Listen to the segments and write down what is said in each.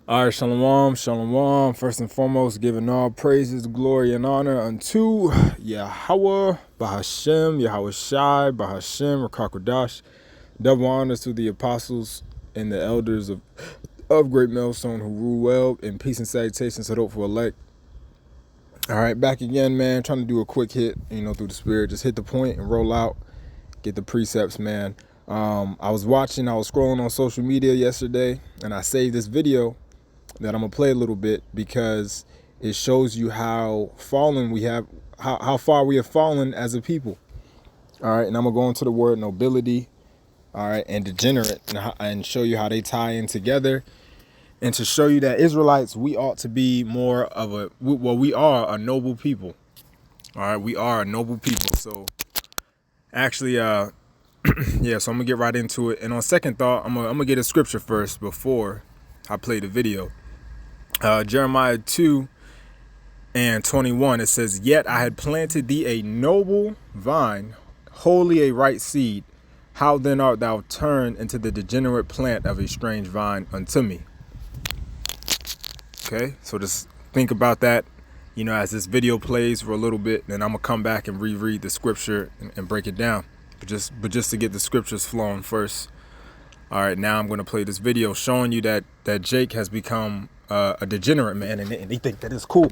All right, shalom, shalom. First and foremost, giving all praises, glory, and honor unto Yahweh, Bahashem, Yahweh Shai, Bahashem, Rakakwadash. Double honors to the apostles and the elders of Great Millstone who rule well, and peace and salutations to the hopeful elect. All right, back again, man. Trying to do a quick hit, through the spirit. Just hit the point and roll out, get the precepts, man. I was scrolling on social media yesterday, and I saved this video that I'm gonna play a little bit because it shows you how fallen we have, how far we have fallen as a people. All right, and I'm gonna go into the word nobility, all right, and degenerate, and show you how they tie in together, and to show you that Israelites, we ought to be more of we are a noble people. All right, we are a noble people. So actually, yeah, so I'm gonna get right into it. And on second thought, I'm gonna get a scripture first before I play the video. Jeremiah 2:21, it says, "Yet I had planted thee a noble vine, wholly a right seed. How then art thou turned into the degenerate plant of a strange vine unto me?" Okay, so just think about that, as this video plays for a little bit, then I'm gonna come back and reread the scripture and break it down. But just to get the scriptures flowing first. All right, now I'm going to play this video showing you that Jake has become a degenerate, man, and they think that is cool.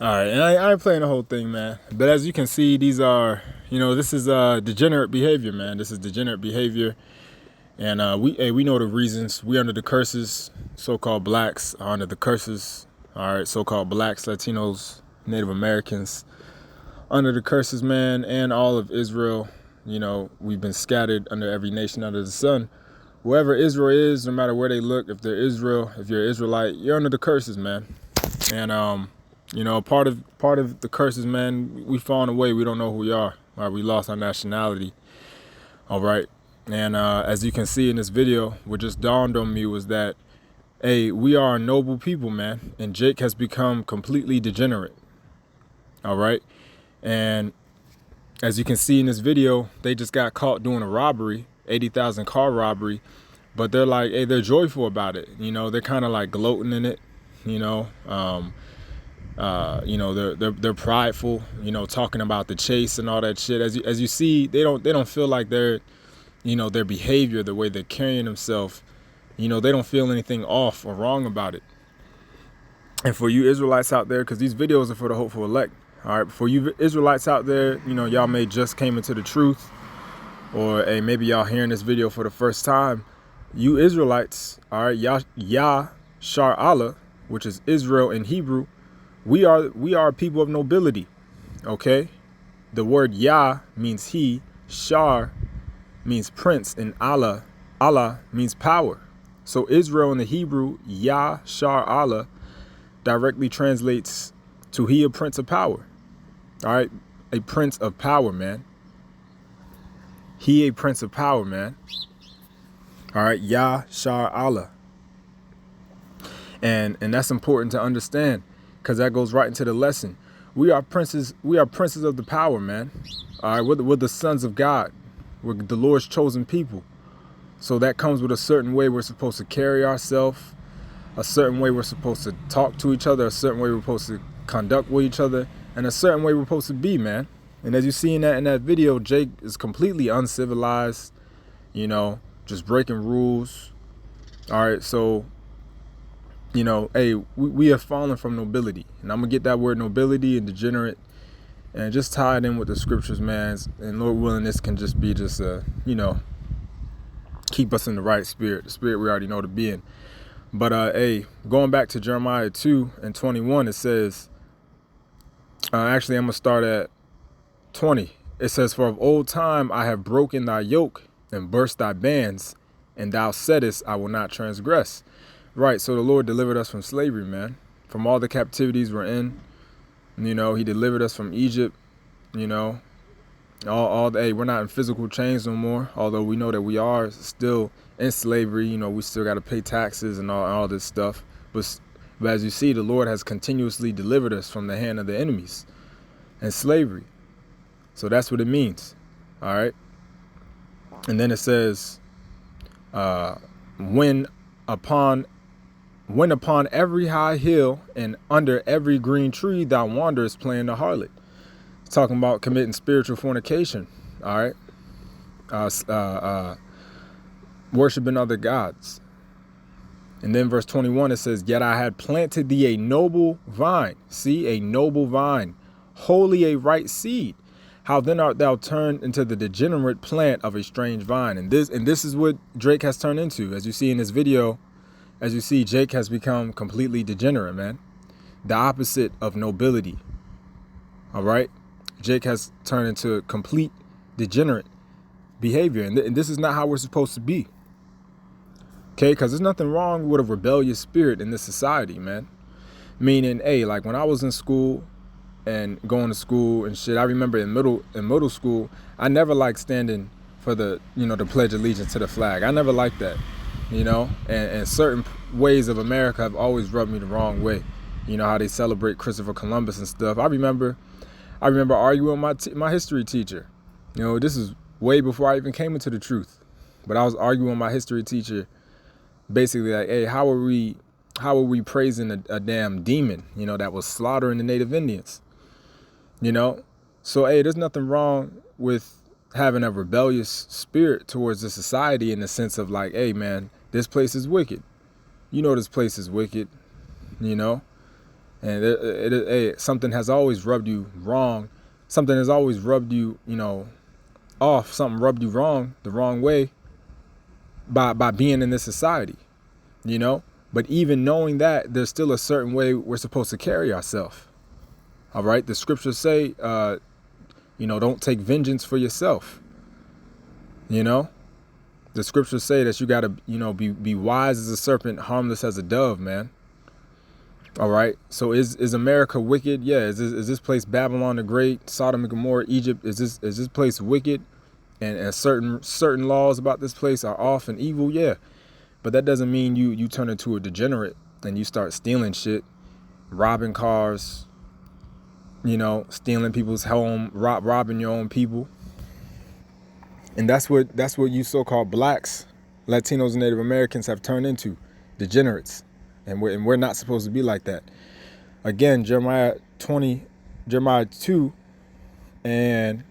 All right, and I ain't playing the whole thing, man. But as you can see, these are, this is degenerate behavior, man. This is degenerate behavior, and we know the reasons. We under the curses. So-called blacks are under the curses. All right, so-called blacks, Latinos, Native Americans under the curses, man, and all of Israel. We've been scattered under every nation under the sun. Wherever Israel is, no matter where they look, if they're Israel, if you're an Israelite, you're under the curses, man. And part of the curses, man, we fallen away. We don't know who we are. All right, we lost our nationality. All right. And as you can see in this video, what just dawned on me was that, hey, we are a noble people, man. And Jake has become completely degenerate. All right. And as you can see in this video, they just got caught doing a robbery, 80,000 car robbery. But they're like, hey, they're joyful about it. They're kind of like gloating in it, they're prideful, talking about the chase and all that shit. As you see, they don't feel like their behavior, the way they're carrying themselves, they don't feel anything off or wrong about it. And for you Israelites out there, because these videos are for the hopeful elect, all right, for you Israelites out there, y'all may just came into the truth, or hey, maybe y'all hearing this video for the first time. You Israelites, all right, Yah Shar Allah, which is Israel in Hebrew, we are people of nobility. Okay, the word Yah means he, Shar means prince, and Allah means power. So Israel in the Hebrew, Yah Shar Allah, directly translates to he, a prince of power. All right, a prince of power, man. He, a prince of power, man. All right, Yah Shar Allah. And that's important to understand, because that goes right into the lesson. We are princes. We are princes of the power, man. All right, we're the sons of God. We're the Lord's chosen people. So that comes with a certain way we're supposed to carry ourselves, a certain way we're supposed to talk to each other, a certain way we're supposed to conduct with each other, and a certain way we're supposed to be, man. And as you see in that video, Jake is completely uncivilized, just breaking rules. All right, so hey, we have fallen from nobility. And I'm going to get that word nobility and degenerate and just tie it in with the scriptures, man. And Lord willing, this can just be keep us in the right spirit, the spirit we already know to be in. But, hey, going back to Jeremiah 2:21, it says, actually, I'm going to start at 20. It says, for of old time I have broken thy yoke and burst thy bands, and thou saidest, I will not transgress. Right, so the Lord delivered us from slavery, man. From all the captivities we're in. You know, he delivered us from Egypt, you know. Hey, we're not in physical chains no more, although we know that we are still in slavery. You know, we still got to pay taxes and all this stuff. But as you see, the Lord has continuously delivered us from the hand of the enemies and slavery. So that's what it means. All right. And then it says, when upon every high hill and under every green tree thou wanderest playing the harlot. It's talking about committing spiritual fornication. All right. Worshiping other gods. And then verse 21, it says, yet I had planted thee a noble vine. See, a noble vine, wholly a right seed. How then art thou turned into the degenerate plant of a strange vine? And this is what Drake has turned into. As you see in this video, as you see, Jake has become completely degenerate, man. The opposite of nobility. All right. Jake has turned into complete degenerate behavior. And this is not how we're supposed to be. Okay, because there's nothing wrong with a rebellious spirit in this society, man. Meaning, hey, like when I was in school and going to school and shit, I remember in middle school, I never liked standing for the pledge allegiance to the flag. I never liked that, you know. And certain ways of America have always rubbed me the wrong way. You know how they celebrate Christopher Columbus and stuff. I remember arguing with my history teacher. You know, this is way before I even came into the truth. But I was arguing with my history teacher. Basically, like, hey, how are we praising a damn demon, you know, that was slaughtering the native Indians, you know? So, hey, there's nothing wrong with having a rebellious spirit towards the society in the sense of like, hey, man, this place is wicked. You know, this place is wicked, you know? And hey, something has always rubbed you wrong. Something has always rubbed you, you know, off. Something rubbed you wrong, the wrong way. By being in this society, you know. But even knowing that, there's still a certain way we're supposed to carry ourselves. All right. The scriptures say, you know, don't take vengeance for yourself. You know, the scriptures say that you got to, you know, be wise as a serpent, harmless as a dove, man. All right. So is America wicked? Yeah. Is this place Babylon the Great, Sodom and Gomorrah, Egypt? Is this place wicked? And certain laws about this place are off and evil, yeah. But that doesn't mean you turn into a degenerate and you start stealing shit, robbing cars, you know, stealing people's home, robbing your own people. And that's what you so-called blacks, Latinos, and Native Americans have turned into, degenerates. And we're not supposed to be like that. Again, Jeremiah 2 and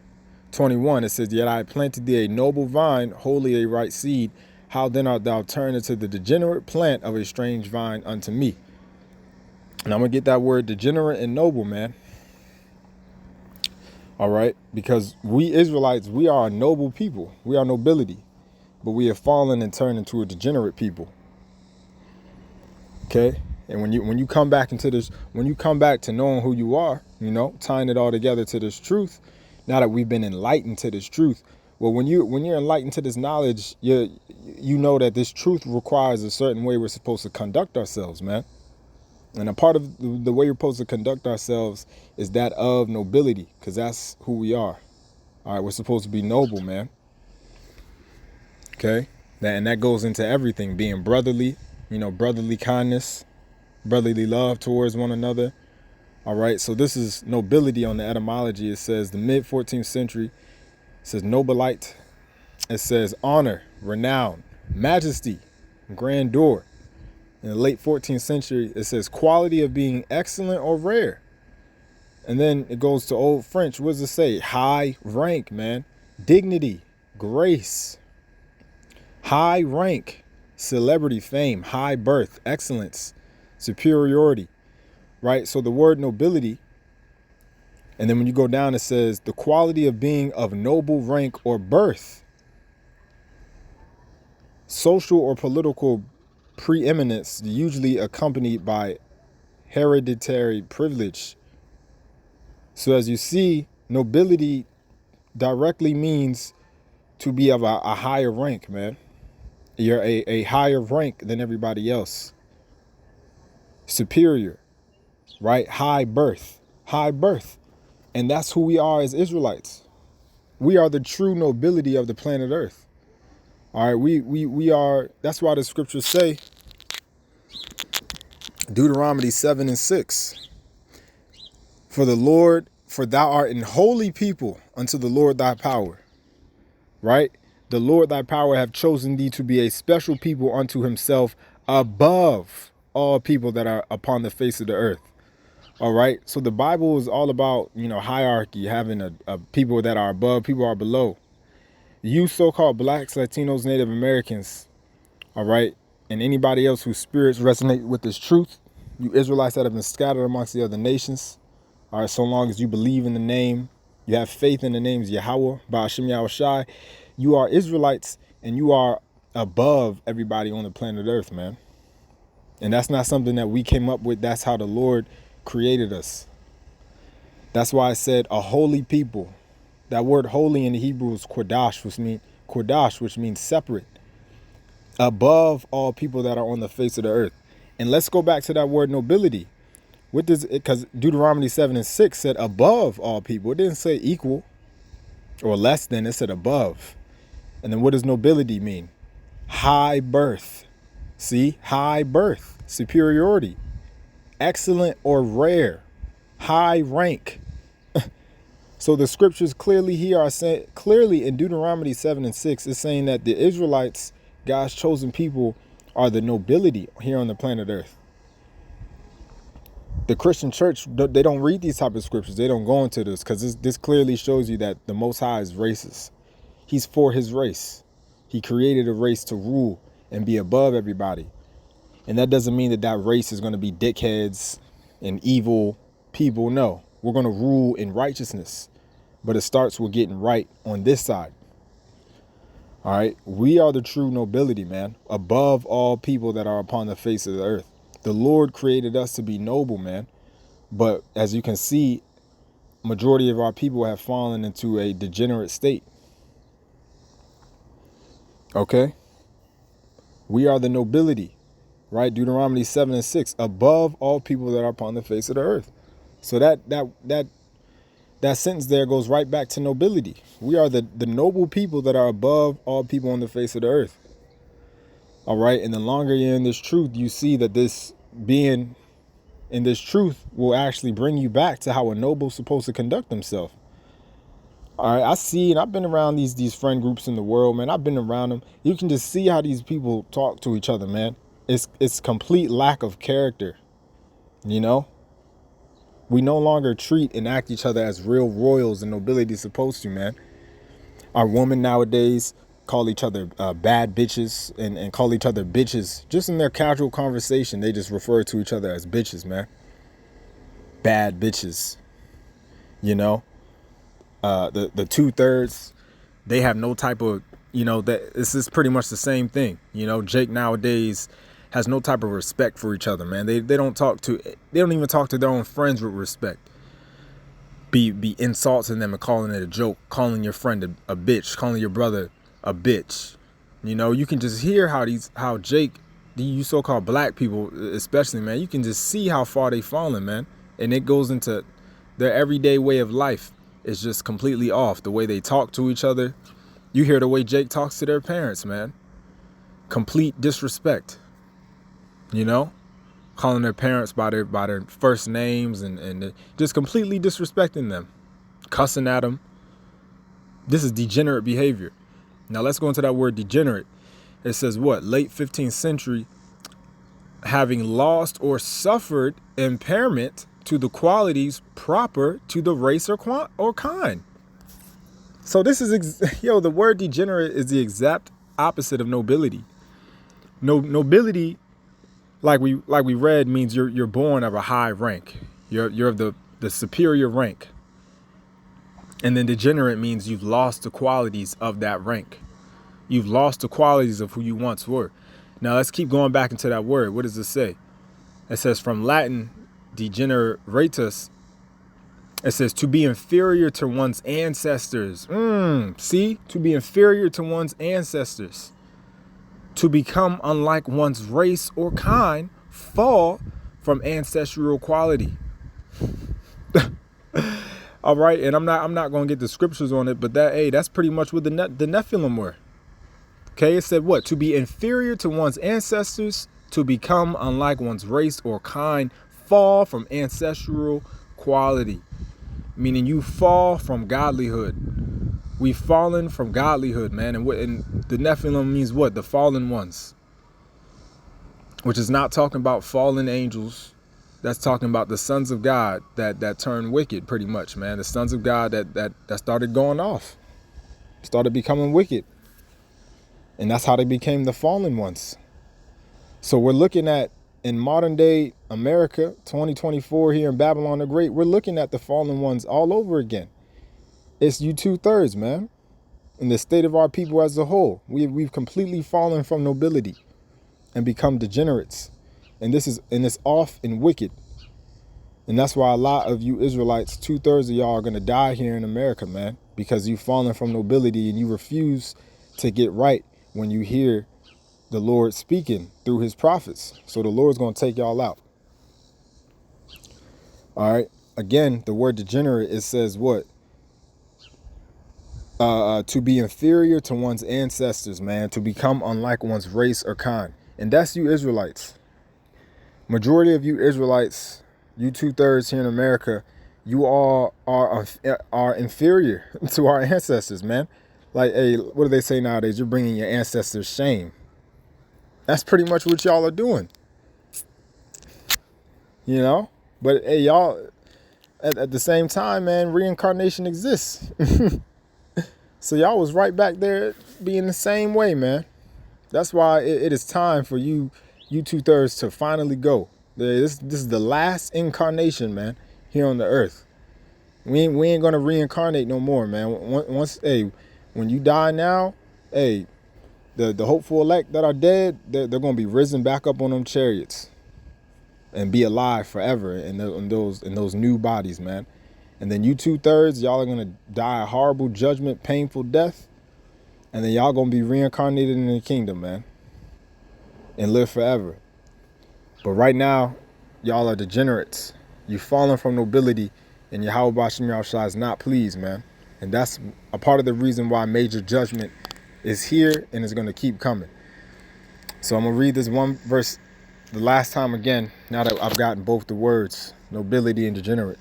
21, it says, yet I planted thee a noble vine, wholly a right seed. How then art thou turned into the degenerate plant of a strange vine unto me? And I'm going to get that word degenerate and noble, man. All right. Because we Israelites, we are a noble people. We are nobility. But we have fallen and turned into a degenerate people. Okay. And when you come back into this, when you come back to knowing who you are, you know, tying it all together to this truth, now that we've been enlightened to this truth, well, when you're enlightened to this knowledge, you know that this truth requires a certain way we're supposed to conduct ourselves, man. And a part of the way we're supposed to conduct ourselves is that of nobility, because that's who we are. All right, we're supposed to be noble, man. Okay, and that goes into everything, being brotherly, you know, brotherly kindness, brotherly love towards one another. All right, so this is nobility on the etymology. It says the mid 14th century. It says nobilite. It says honor, renown, majesty, grandeur. In the late 14th century, it says quality of being excellent or rare. And then it goes to Old French. What does it say? High rank, man. Dignity, grace, high rank, celebrity, fame, high birth, excellence, superiority. Right? So the word nobility, and then when you go down, it says the quality of being of noble rank or birth, social or political preeminence, usually accompanied by hereditary privilege. So as you see, nobility directly means to be of a higher rank, man. You're a higher rank than everybody else. Superior, right? High birth. High birth. And that's who we are as Israelites. We are the true nobility of the planet Earth. All right, we are, that's why the scriptures say, Deuteronomy 7:6, for thou art an holy people unto the Lord thy power, right? The Lord thy power have chosen thee to be a special people unto himself above all people that are upon the face of the earth. All right. So the Bible is all about, hierarchy, having a people that are above, people are below. You so-called blacks, Latinos, Native Americans, all right, and anybody else whose spirits resonate with this truth, you Israelites that have been scattered amongst the other nations, all right, so long as you believe in the name, you have faith in the names Yahweh, Ba'ashem Yahweh Shai, you are Israelites and you are above everybody on the planet Earth, man. And that's not something that we came up with. That's how the Lord created us. That's why I said a holy people. That word holy in the Hebrew is Kodash, which means separate, above all people that are on the face of the earth. And let's go back to that word nobility. What does it, because Deuteronomy 7:6 said above all people. It didn't say equal or less than, it said above. And then what does nobility mean? High birth. See, high birth, superiority, excellent or rare, high rank. So the scriptures clearly here are saying, clearly in Deuteronomy 7:6, is saying that the Israelites, God's chosen people, are the nobility here on the planet Earth. The Christian church, they don't read these type of scriptures. They don't go into this because this clearly shows you that the Most High is racist. He's for his race. He created a race to rule and be above everybody. And that doesn't mean that that race is going to be dickheads and evil people. No, we're going to rule in righteousness. But it starts with getting right on this side. All right. We are the true nobility, man, above all people that are upon the face of the earth. The Lord created us to be noble, man. But as you can see, majority of our people have fallen into a degenerate state. Okay. We are the nobility, right? Deuteronomy 7:6, above all people that are upon the face of the earth. So that sentence there goes right back to nobility. We are the noble people that are above all people on the face of the earth. All right. And the longer you're in this truth, you see that this being in this truth will actually bring you back to how a noble's supposed to conduct himself. All right. I see, and I've been around these friend groups in the world, man. I've been around them. You can just see how these people talk to each other, man. It's complete lack of character. We no longer treat and act each other as real royals and nobility is supposed to, man. Our women nowadays call each other bad bitches and call each other bitches. Just in their casual conversation, they just refer to each other as bitches, man. Bad bitches. The 2/3, they have no type of, that this is pretty much the same thing. Jake nowadays has no type of respect for each other, man. They don't even talk to their own friends with respect. Be insulting them and calling it a joke, calling your friend a bitch, calling your brother a bitch. You can just hear how Jake, you so-called black people especially, man, you can just see how far they fallen, man. And it goes into their everyday way of life. It's just completely off. The way they talk to each other. You hear the way Jake talks to their parents, man. Complete disrespect. Calling their parents by their first names and just completely disrespecting them, cussing at them. This is degenerate behavior. Now let's go into that word degenerate. It says what? Late 15th century, having lost or suffered impairment to the qualities proper to the race or kind. So this is, the word degenerate is the exact opposite of nobility. Nobility, like we read, means you're born of a high rank. You're of the superior rank. And then degenerate means you've lost the qualities of that rank. You've lost the qualities of who you once were. Now let's keep going back into that word. What does it say? It says from Latin, degeneratus, It says to be inferior to one's ancestors. See? To be inferior to one's ancestors. To become unlike one's race or kind, fall from ancestral quality. All right, and I'm not gonna get the scriptures on it, but that's pretty much what the Nephilim were. Okay, it said what? To be inferior to one's ancestors, to become unlike one's race or kind, fall from ancestral quality. Meaning you fall from godlyhood. We've fallen from godlyhood, man. And the Nephilim means what? The fallen ones. Which is not talking about fallen angels. That's talking about the sons of God that turned wicked, pretty much, man. The sons of God that started going off. Started becoming wicked. And that's how they became the fallen ones. So we're looking at, in modern day America, 2024 here in Babylon the Great, we're looking at the fallen ones all over again. It's you 2/3, man. In the state of our people as a whole, we've completely fallen from nobility and become degenerates. And it's off and wicked. And that's why a lot of you Israelites, 2/3 of y'all are going to die here in America, man, because you've fallen from nobility and you refuse to get right when you hear the Lord speaking through his prophets. So the Lord's going to take y'all out. All right. Again, the word degenerate, it says what? To be inferior to one's ancestors, man. To become unlike one's race or kind. And that's you Israelites. Majority of you Israelites, you 2/3 here in America, you all are inferior to our ancestors, man. Like, hey, what do they say nowadays? You're bringing your ancestors shame. That's pretty much what y'all are doing. You know? But hey, y'all, at the same time, man, reincarnation exists. So y'all was right back there being the same way, man. That's why it is time for you 2/3 to finally go. This is the last incarnation, man, here on the earth. We ain't gonna reincarnate no more, man. When you die now, hey, the hopeful elect that are dead, they're gonna be risen back up on them chariots and be alive forever in those new bodies, man. And then you 2/3, y'all are gonna die a horrible judgment, painful death, and then y'all gonna be reincarnated in the kingdom, man, and live forever. But right now, y'all are degenerates. You've fallen from nobility, and Yahweh Bashim Yahushua is not pleased, man. And that's a part of the reason why major judgment is here and is going to keep coming. So I'm going to read this one verse the last time again, now that I've gotten both the words, nobility and degenerate.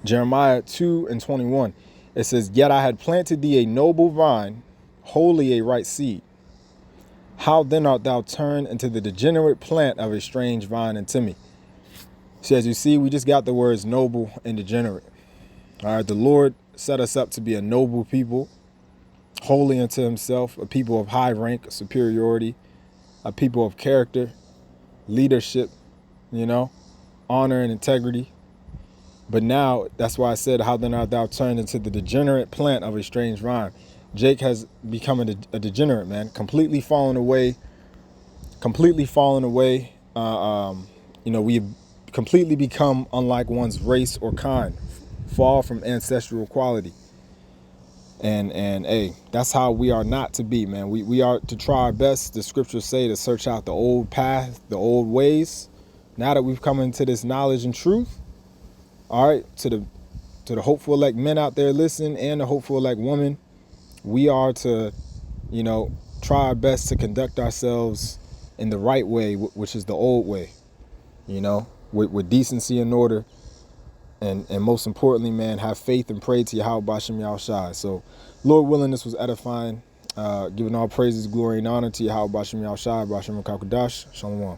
Jeremiah 2:21. It says, "Yet I had planted thee a noble vine, wholly a right seed. How then art thou turned into the degenerate plant of a strange vine unto me?" So as you see, we just got the words noble and degenerate. All right, the Lord set us up to be a noble people, holy unto himself, a people of high rank, superiority, a people of character, leadership, honor and integrity. But now, that's why I said, how then art thou turned into the degenerate plant of a strange vine? Jake has become a degenerate, man, completely fallen away. We've completely become unlike one's race or kind, fall from ancestral quality. And hey, that's how we are not to be, man. We are to try our best, the scriptures say, to search out the old path, the old ways. Now that we've come into this knowledge and truth, all right, to the hopeful elect men out there listening and the hopeful elect woman, we are to, try our best to conduct ourselves in the right way, which is the old way, with decency and order. And most importantly, man, have faith and pray to Yahweh Bashim Yahushai. So, Lord willing, this was edifying. Giving all praises, glory, and honor to Yahweh Bashim Yahushai, Bashim Rakakadash. Shalom.